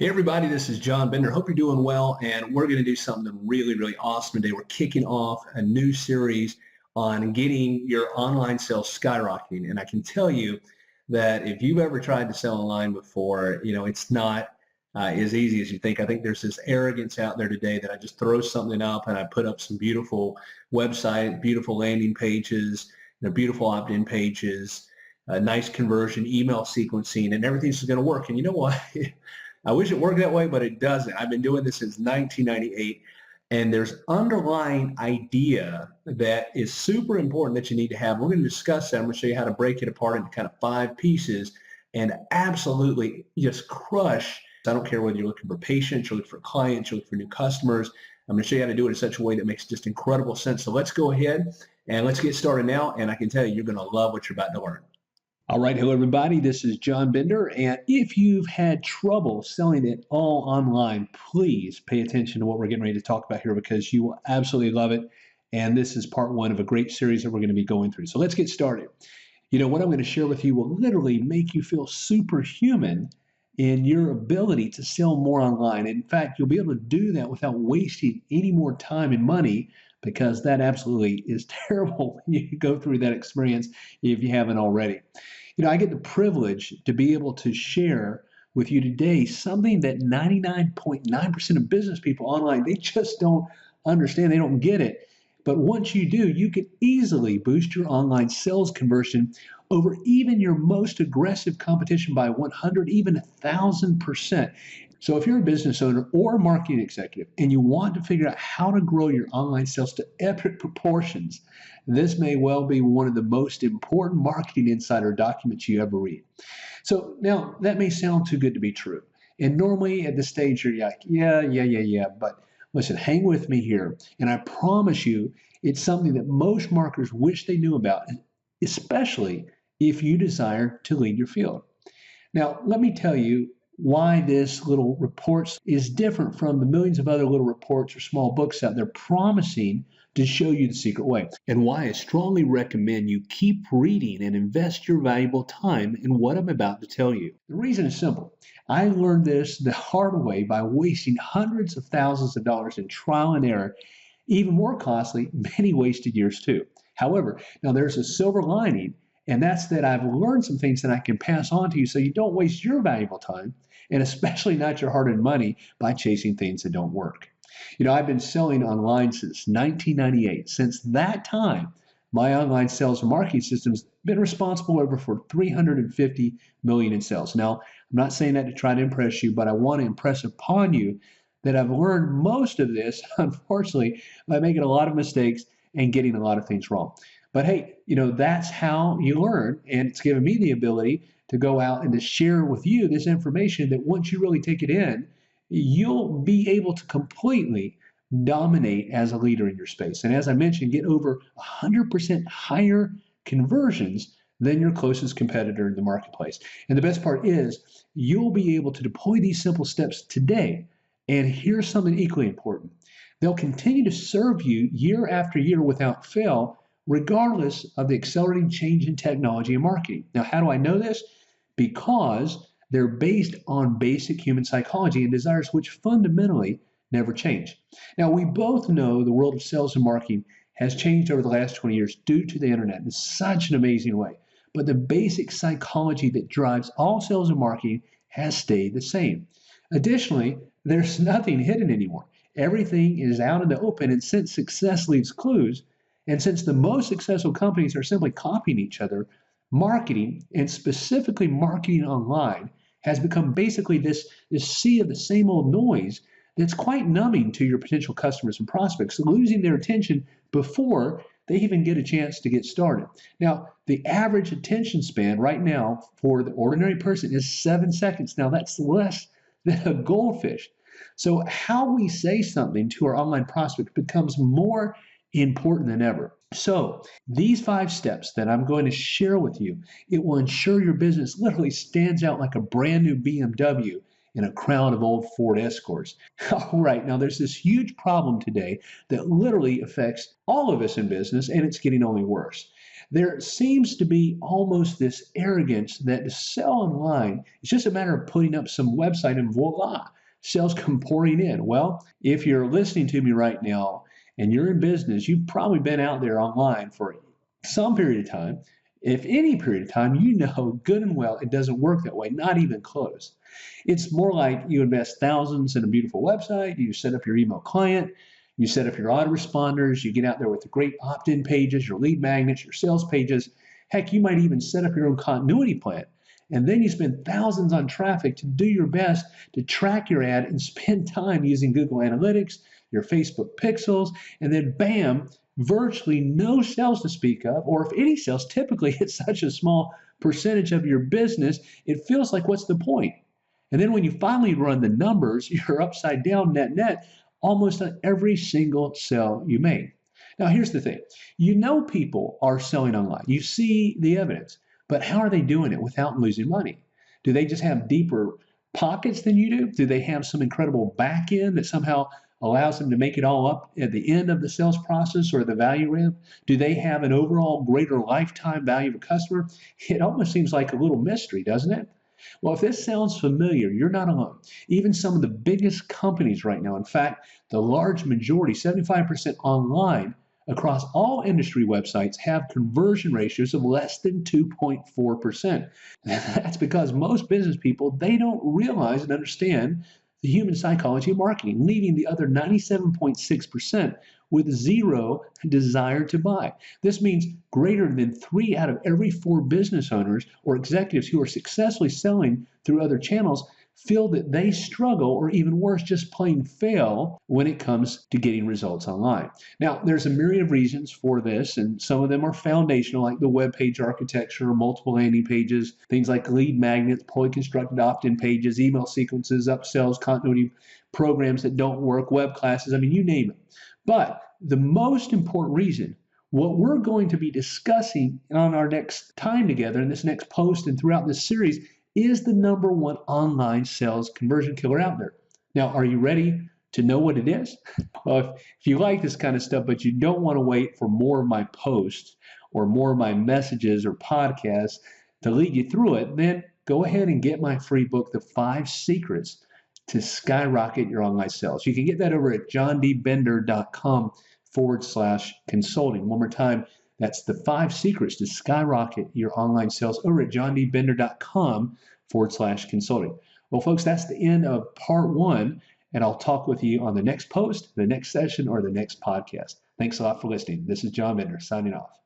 Hey everybody, this is John Bender. Hope you're doing well, and we're going to do something really, really awesome today. We're kicking off a new series on getting your online sales skyrocketing. And I can tell you that if you've ever tried to sell online before, it's not as easy as you think. I think there's this arrogance out there today that I just throw something up and I put up some beautiful website, beautiful landing pages, beautiful opt-in pages, nice conversion, email sequencing, and everything's just going to work. And you know what? I wish it worked that way, but it doesn't. I've been doing this since 1998, and there's underlying idea that is super important that you need to have. We're going to discuss that. I'm going to show you how to break it apart into kind of 5 pieces and absolutely just crush. I don't care whether you're looking for patients, you're looking for clients, you're looking for new customers. I'm going to show you how to do it in such a way that makes just incredible sense. So let's go ahead and let's get started now, and I can tell you, you're going to love what you're about to learn. All right, hello everybody, this is John Bender, and if you've had trouble selling it all online, please pay attention to what we're getting ready to talk about here because you will absolutely love it, and this is part 1 of a great series that we're going to be going through. So let's get started. What I'm going to share with you will literally make you feel superhuman in your ability to sell more online. In fact, you'll be able to do that without wasting any more time and money, because that absolutely is terrible when you go through that experience if you haven't already. I get the privilege to be able to share with you today something that 99.9% of business people online, they just don't understand. They don't get it. But once you do, you can easily boost your online sales conversion over even your most aggressive competition by 100, even 1,000%. So if you're a business owner or a marketing executive and you want to figure out how to grow your online sales to epic proportions, this may well be one of the most important marketing insider documents you ever read. So now that may sound too good to be true. And normally at this stage, you're like, yeah. But listen, hang with me here. And I promise you, it's something that most marketers wish they knew about, especially if you desire to lead your field. Now, let me tell you why this little report is different from the millions of other little reports or small books out there promising to show you the secret way, and why I strongly recommend you keep reading and invest your valuable time in what I'm about to tell you. The reason is simple. I learned this the hard way by wasting hundreds of thousands of dollars in trial and error, even more costly, many wasted years too. However, now there's a silver lining, and that's that I've learned some things that I can pass on to you so you don't waste your valuable time, and especially not your hard-earned money by chasing things that don't work. I've been selling online since 1998. Since that time, my online sales and marketing system's been responsible for 350 million in sales. Now, I'm not saying that to try to impress you, but I want to impress upon you that I've learned most of this, unfortunately, by making a lot of mistakes and getting a lot of things wrong. But hey, that's how you learn, and it's given me the ability to go out and to share with you this information that once you really take it in, you'll be able to completely dominate as a leader in your space. And as I mentioned, get over 100% higher conversions than your closest competitor in the marketplace. And the best part is you'll be able to deploy these simple steps today. And here's something equally important. They'll continue to serve you year after year without fail, regardless of the accelerating change in technology and marketing. Now, how do I know this? Because they're based on basic human psychology and desires which fundamentally never change. Now, we both know the world of sales and marketing has changed over the last 20 years due to the internet in such an amazing way. But the basic psychology that drives all sales and marketing has stayed the same. Additionally, there's nothing hidden anymore. Everything is out in the open, and since success leaves clues, and since the most successful companies are simply copying each other, marketing, and specifically marketing online, has become basically this sea of the same old noise that's quite numbing to your potential customers and prospects, losing their attention before they even get a chance to get started. Now, the average attention span right now for the ordinary person is 7 seconds. Now, that's less than a goldfish. So how we say something to our online prospects becomes more important than ever. So these 5 steps that I'm going to share with you, it will ensure your business literally stands out like a brand new BMW in a crowd of old Ford Escorts. All right, now there's this huge problem today that literally affects all of us in business, and it's getting only worse. There seems to be almost this arrogance that to sell online, it's just a matter of putting up some website and voila, sales come pouring in. Well, if you're listening to me right now and you're in business, you've probably been out there online for some period of time. If any period of time, you know good and well it doesn't work that way, not even close. It's more like you invest thousands in a beautiful website, you set up your email client, you set up your autoresponders, you get out there with the great opt-in pages, your lead magnets, your sales pages. Heck, you might even set up your own continuity plan. And then you spend thousands on traffic to do your best to track your ad and spend time using Google Analytics, your Facebook pixels, and then bam, virtually no sales to speak of, or if any sales, typically it's such a small percentage of your business, it feels like what's the point? And then when you finally run the numbers, you're upside down net net almost on every single sale you make. Now, here's the thing. You know people are selling online. You see the evidence, but how are they doing it without losing money? Do they just have deeper pockets than you do? Do they have some incredible back end that somehow allows them to make it all up at the end of the sales process or the value ramp? Do they have an overall greater lifetime value of a customer? It almost seems like a little mystery, doesn't it? Well, if this sounds familiar, you're not alone. Even some of the biggest companies right now, in fact, the large majority, 75% online across all industry websites, have conversion ratios of less than 2.4%. That's because most business people, they don't realize and understand the human psychology of marketing, leaving the other 97.6% with zero desire to buy. This means greater than 3 out of every 4 business owners or executives who are successfully selling through other channels feel that they struggle, or even worse, just plain fail when it comes to getting results online. Now, there's a myriad of reasons for this, and some of them are foundational, like the web page architecture, multiple landing pages, things like lead magnets, poorly constructed opt-in pages, email sequences, upsells, continuity programs that don't work, web classes, I mean, you name it. But the most important reason, what we're going to be discussing on our next time together in this next post and throughout this series, is the number one online sales conversion killer out there. Now, are you ready to know what it is? Well, if you like this kind of stuff, but you don't want to wait for more of my posts or more of my messages or podcasts to lead you through it, then go ahead and get my free book, The 5 Secrets to Skyrocket Your Online Sales. You can get that over at johndbender.com/consulting. One more time, that's the 5 secrets to skyrocket your online sales over at johndbender.com/consulting. Well, folks, that's the end of part 1, and I'll talk with you on the next post, the next session, or the next podcast. Thanks a lot for listening. This is John Bender signing off.